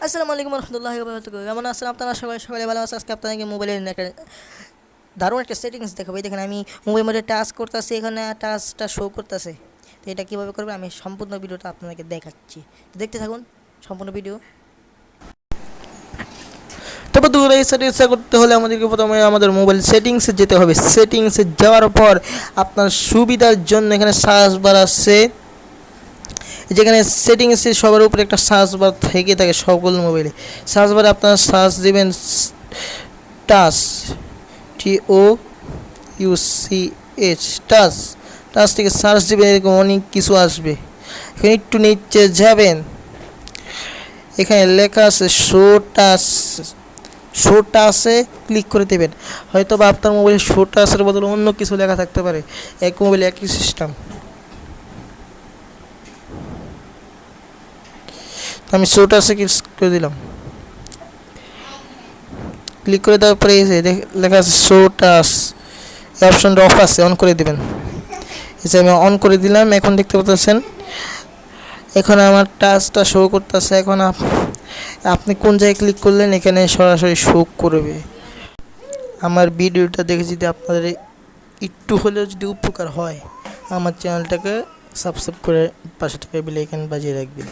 আসসালামু আলাইকুম রহমতুল্লাহি ওয়া বারাকাতুহু। কেমন আছেন আপনারা সবাই? সকালে ভালো আছে। আজকে আপনাদেরকে মোবাইলের একটা দারুণ একটা সেটিংস দেখাবো। দেখেন আমি মোবাইল মধ্যে টাচ করতেছি, এখানে টাচটা শো করতেছে। তো এটা কীভাবে করবে আমি সম্পূর্ণ ভিডিওটা আপনাদেরকে দেখাচ্ছি, দেখতে থাকুন সম্পূর্ণ ভিডিও। তো বন্ধুরা, এই সেটিংসটা করতে হলে আমাদেরকে প্রথমে আমাদের মোবাইল সেটিংসে যেতে হবে। সেটিংসে যাওয়ার পর আপনার সুবিধার জন্য এখানে সার্চ বার আছে, যেখানে সেটিংসে সবার উপরে একটা সার্চ বার থেকে থাকে সকল মোবাইলে। সার্চ বারে আপনারা সার্চ দেবেন টাচ, TOUCH, টাচ। টাচ থেকে সার্চ দেবেন, এরকম অনেক কিছু আসবে। এখানে একটু নিচে যাবেন, এখানে লেখা আছে শো টাচ। শো টাচে ক্লিক করে দেবেন। হয়তো বা আপনার মোবাইলে শো টাচের বদলে অন্য কিছু লেখা থাকতে পারে, এক মোবাইলে একই সিস্টেম। আমি শো টাচে ক্লিক করে দিলাম। ক্লিক করে দেওয়ার পরে লেখা আছে শো টাচ, এই অপশনটা অফ আছে, অন করে দেবেন। এসে আমি অন করে দিলাম। এখন দেখতে পাচ্ছেন এখন আমার টাচটা শো করতেছে। এখন আপনি কোন জায়গায় ক্লিক করলেন এখানে সরাসরি শো করবে। আমার ভিডিওটা দেখে যদি আপনাদের একটু হলেও যদি উপকার হয়, আমার চ্যানেলটাকে সাবস্ক্রাইব করে পাশে থাকা বেল আইকন বাজিয়ে রাখবেন।